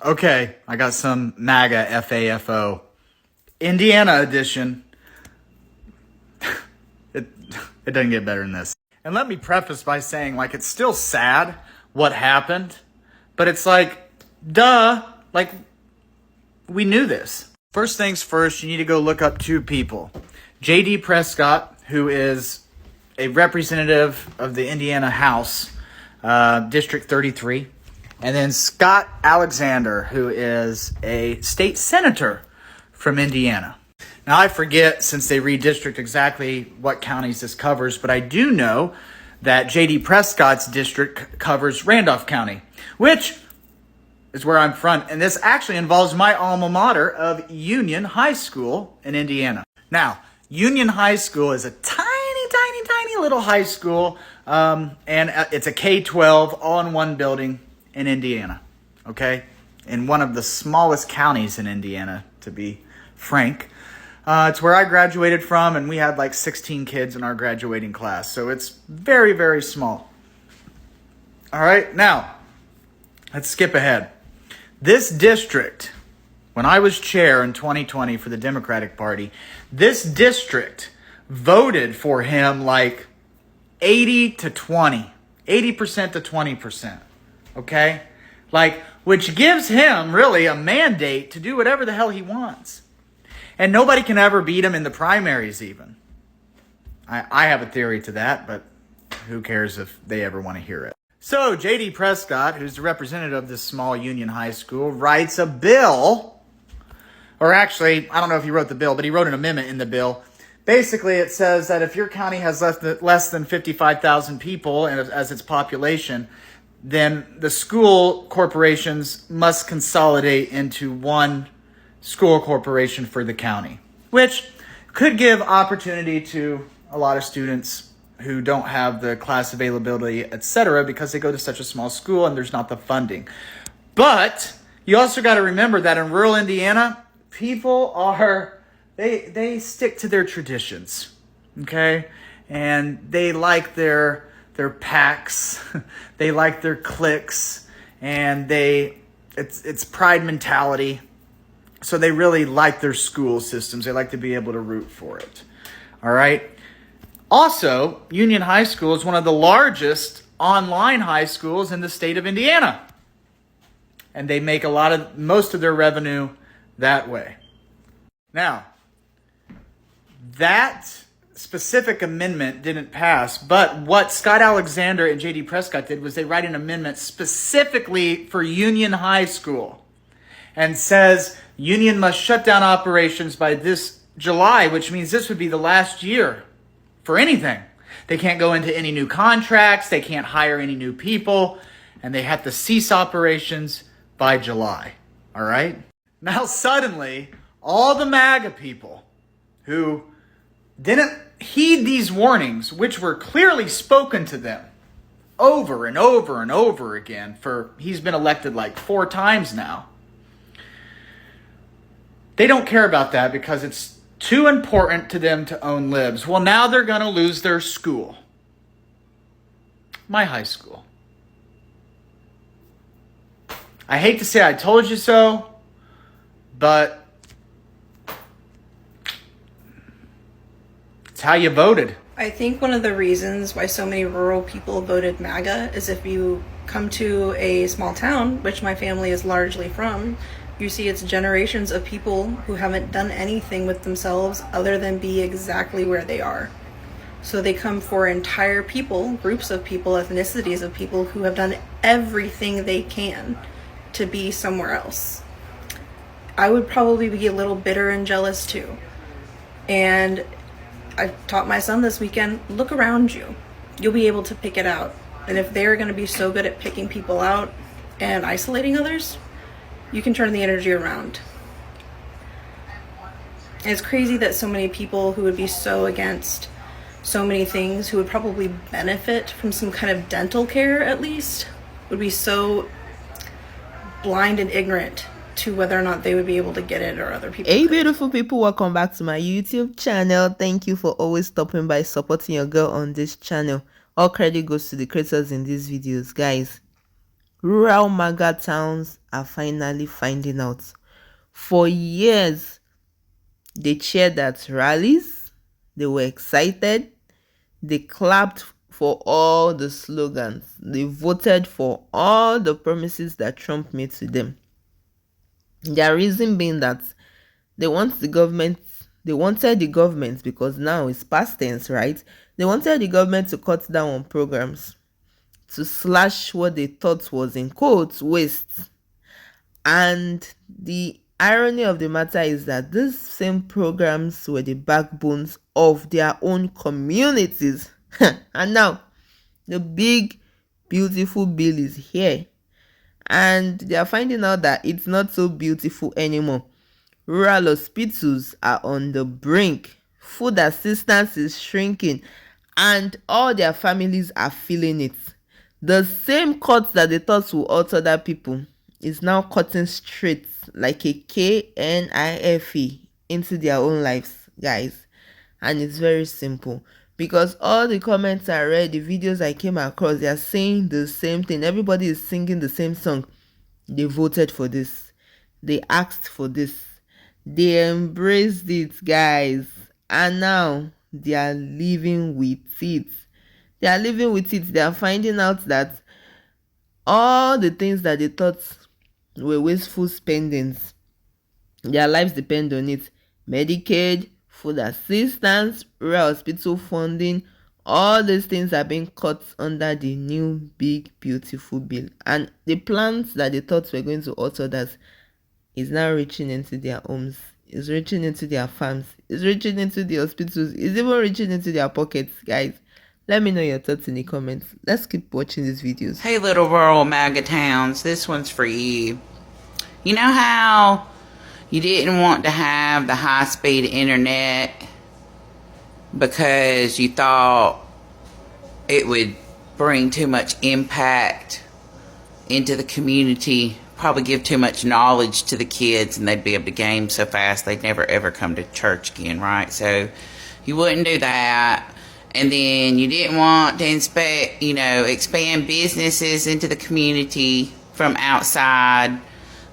Okay, I got some MAGA FAFO. Indiana edition. It doesn't get better than this. And let me preface by saying, like, it's still sad what happened, but it's like, duh, like, we knew this. First things first, you need to go look up two people. J.D. Prescott, who is a representative of the Indiana House, District 33. And then Scott Alexander, who is a state senator from Indiana. Now, I forget, since they redistrict, exactly what counties this covers, but I do know that J.D. Prescott's district covers Randolph County, which is where I'm from. And this actually involves my alma mater of Union High School in Indiana. Now, Union High School is a tiny little high school, and it's a K-12 all in one building in Indiana, okay? In one of the smallest counties in Indiana, to be frank. It's where I graduated from, and we had like 16 kids in our graduating class. So it's very, very small. All right, now, let's skip ahead. This district, when I was chair in 2020 for the Democratic Party, this district voted for him like 80% to 20%, okay? Like, which gives him really a mandate to do whatever the hell he wants. And nobody can ever beat him in the primaries even. I have a theory to that, but who cares if they ever want to hear it. So J.D. Prescott, who's the representative of this small Union High School, writes a bill, or actually, I don't know if he wrote the bill, but he wrote an amendment in the bill. Basically, it says that if your county has less than 55,000 people as its population, then the school corporations must consolidate into one school corporation for the county, which could give opportunity to a lot of students who don't have the class availability, etc., because they go to such a small school and there's not the funding. But you also got to remember that in rural Indiana, people are... They stick to their traditions, okay? And they like their packs, they like their cliques, and it's pride mentality. So they really like their school systems. They like to be able to root for it. All right? Also, Union High School is one of the largest online high schools in the state of Indiana. And they make most of their revenue that way. Now, that specific amendment didn't pass, but what Scott Alexander and J.D. Prescott did was they write an amendment specifically for Union High School and says Union must shut down operations by this July, which means this would be the last year for anything. They can't go into any new contracts, they can't hire any new people, and they have to cease operations by July. All right? Now suddenly, all the MAGA people who didn't heed these warnings, which were clearly spoken to them over and over and over again, he's been elected like 4 times now. They don't care about that because it's too important to them to own libs. Well, now they're going to lose their school. My high school. I hate to say I told you so, but it's how you voted. I think one of the reasons why so many rural people voted MAGA is if you come to a small town, which my family is largely from, you see it's generations of people who haven't done anything with themselves other than be exactly where they are. So they come for entire people, groups of people, ethnicities of people who have done everything they can to be somewhere else. I would probably be a little bitter and jealous too. And I taught my son this weekend, look around you. You'll be able to pick it out. And if they're going to be so good at picking people out and isolating others, you can turn the energy around. And it's crazy that so many people who would be so against so many things, who would probably benefit from some kind of dental care at least, would be so blind and ignorant to whether or not they would be able to get it or other people. Hey beautiful people, welcome back to my YouTube channel. Thank you for always stopping by, supporting your girl on this channel. All credit goes to the creators in these videos. Guys, Rural MAGA towns are finally finding out. For years, they cheered at rallies, they were excited, they clapped for all the slogans, they voted for all the promises that Trump made to them. Their reason being that they wanted the government, because now it's past tense, right? They wanted the government to cut down on programs, to slash what they thought was, in quotes, waste. And the irony of the matter is that these same programs were the backbones of their own communities. And now the big beautiful bill is here, and they are finding out that it's not so beautiful anymore. Rural hospitals are on the brink, food assistance is shrinking, and all their families are feeling it. The same cut that they thought would hurt other people is now cutting straight like a KNIFE into their own lives, guys. And it's very simple, because all the comments I read, the videos I came across, they are saying the same thing. Everybody is singing the same song. They voted for this, they asked for this, they embraced it, guys, and now they are living with it. They are finding out that all the things that they thought were wasteful spendings, their lives depend on it. Medicaid, food assistance, rural hospital funding, all these things are being cut under the new big beautiful bill. And the plans that they thought were going to hurt others is now reaching into their homes, is reaching into their farms, is reaching into the hospitals, is even reaching into their pockets, guys. Let me know your thoughts in the comments. Let's keep watching these videos. Hey, little rural MAGA towns, this one's for you. You know how you didn't want to have the high-speed internet because you thought it would bring too much impact into the community, probably give too much knowledge to the kids, and they'd be able to game so fast they'd never ever come to church again, right? So you wouldn't do that. And then you didn't want to expand businesses into the community from outside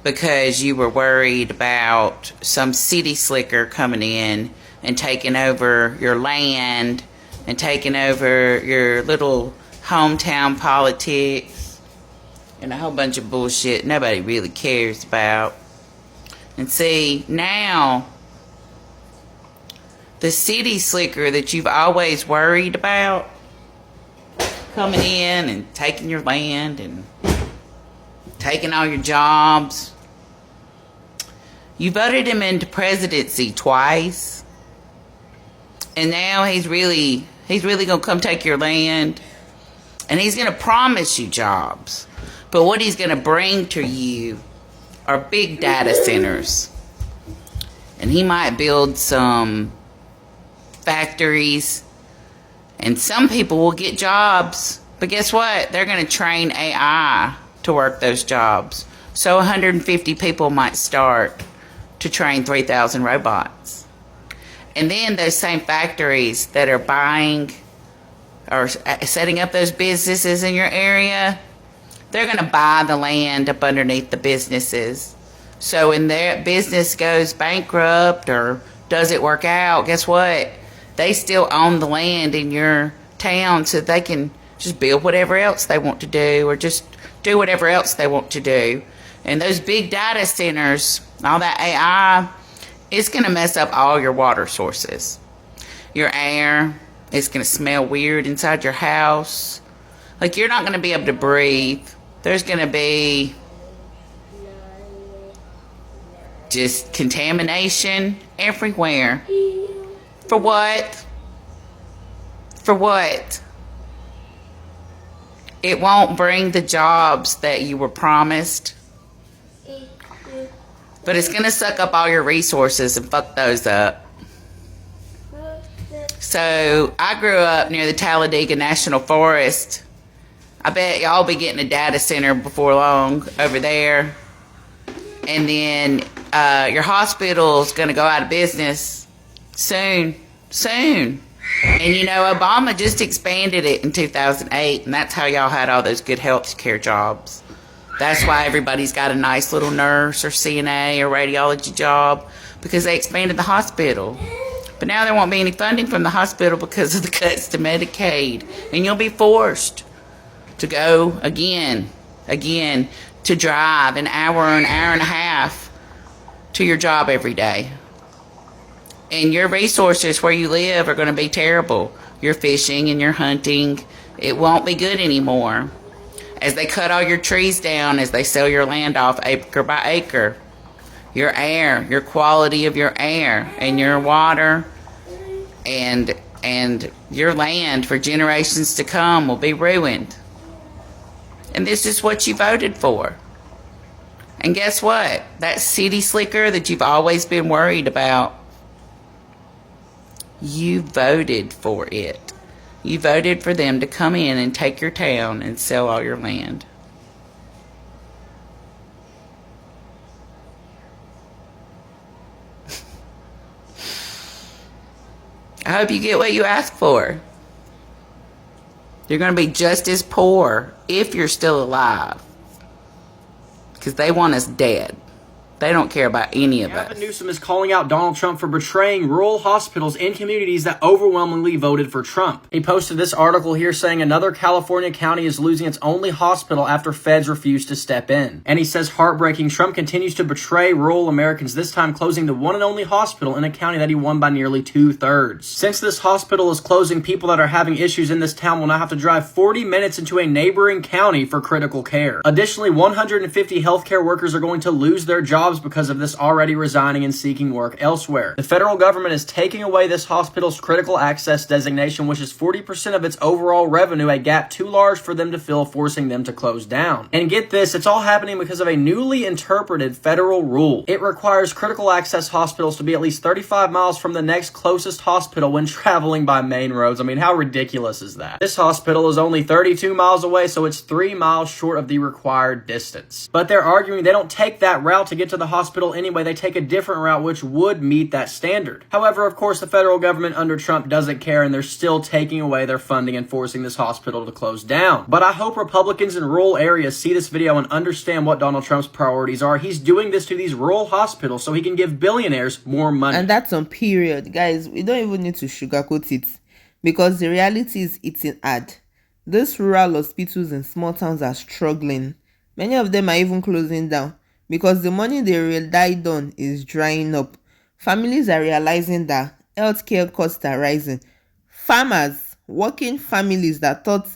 because you were worried about some city slicker coming in and taking over your land and taking over your little hometown politics and a whole bunch of bullshit nobody really cares about. And see, now the city slicker that you've always worried about coming in and taking your land and taking all your jobs, you voted him into presidency twice, and now he's really gonna come take your land, and he's gonna promise you jobs, but what he's gonna bring to you are big data centers, and he might build some factories, and some people will get jobs, but guess what? They're going to train AI to work those jobs. So 150 people might start to train 3,000 robots. And then those same factories that are buying or setting up those businesses in your area, they're going to buy the land up underneath the businesses. So when their business goes bankrupt or doesn't work out, guess what? They still own the land in your town, so they can just build whatever else they want to do or just do whatever else they want to do. And those big data centers, all that AI, it's going to mess up all your water sources. Your air, it's going to smell weird inside your house. Like, you're not going to be able to breathe. There's going to be just contamination everywhere. For what? For what? It won't bring the jobs that you were promised. But it's going to suck up all your resources and fuck those up. So, I grew up near the Talladega National Forest. I bet y'all be getting a data center before long over there. And then your hospital's going to go out of business soon. And Obama just expanded it in 2008, and that's how y'all had all those good health care jobs. That's why everybody's got a nice little nurse or CNA or radiology job, because they expanded the hospital. But now there won't be any funding from the hospital because of the cuts to Medicaid. And you'll be forced to go again, to drive an hour and a half to your job every day. And your resources where you live are going to be terrible. Your fishing and your hunting, it won't be good anymore. As they cut all your trees down, as they sell your land off acre by acre, your air, your quality of your air and your water and your land for generations to come will be ruined. And this is what you voted for. And guess what? That city slicker that you've always been worried about, you voted for it. You voted for them to come in and take your town and sell all your land. I hope you get what you asked for. You're going to be just as poor if you're still alive, because they want us dead. They don't care about any of us. Gavin Newsom is calling out Donald Trump for betraying rural hospitals in communities that overwhelmingly voted for Trump. He posted this article here saying another California county is losing its only hospital after feds refuse to step in. And he says, heartbreaking, Trump continues to betray rural Americans, this time closing the one and only hospital in a county that he won by nearly 2/3. Since this hospital is closing, people that are having issues in this town will now have to drive 40 minutes into a neighboring county for critical care. Additionally, 150 healthcare workers are going to lose their jobs because of this, already resigning and seeking work elsewhere. The federal government is taking away this hospital's critical access designation, which is 40% of its overall revenue, a gap too large for them to fill, forcing them to close down. And get this, it's all happening because of a newly interpreted federal rule. It requires critical access hospitals to be at least 35 miles from the next closest hospital when traveling by main roads. I mean, how ridiculous is that? This hospital is only 32 miles away, so it's 3 miles short of the required distance. But they're arguing they don't take that route to get to the hospital anyway. They take a different route which would meet that standard. However, of course, the federal government under Trump doesn't care, and they're still taking away their funding and forcing this hospital to close down. But I hope Republicans in rural areas see this video and understand what Donald Trump's priorities are. He's doing this to these rural hospitals so he can give billionaires more money. And that's on period. Guys, we don't even need to sugarcoat it, because the reality is it's an ad. These rural hospitals in small towns are struggling. Many of them are even closing down because the money they relied on is drying up. Families are realizing that healthcare costs are rising. Farmers, working families that thought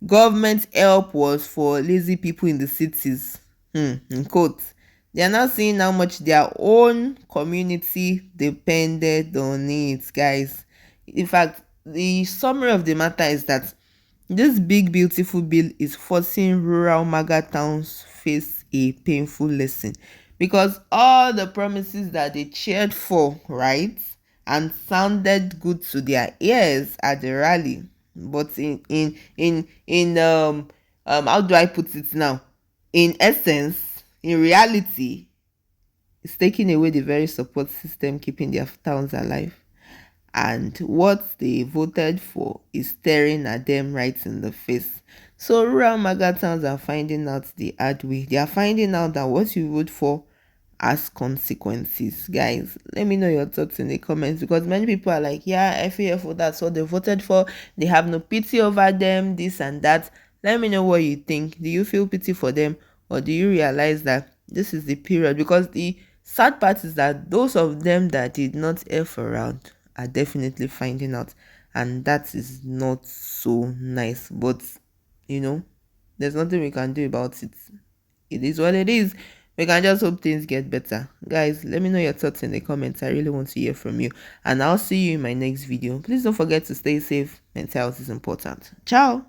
government help was for lazy people in the cities, in quotes, they are now seeing how much their own community depended on it, guys. In fact, the summary of the matter is that this big beautiful bill is forcing rural MAGA towns face a painful lesson, because all the promises that they cheered for, right, and sounded good to their ears at the rally, but in how do I put it now? In essence, in reality, it's taking away the very support system keeping their towns alive. And what they voted for is staring at them right in the face. So rural MAGA towns are finding out the hard way. They are finding out that what you vote for has consequences. Guys, let me know your thoughts in the comments, because many people are like, yeah, FAFO, that's what they voted for. They have no pity over them, this and that. Let me know what you think. Do you feel pity for them, or do you realize that this is the period? Because the sad part is that those of them that did not F around are definitely finding out, and that is not so nice. But you know, there's nothing we can do about it. It is what it is. We can just hope things get better. Guys, let me know your thoughts in the comments. I really want to hear from you, and I'll see you in my next video. Please don't forget to stay safe. Mental health is important. Ciao.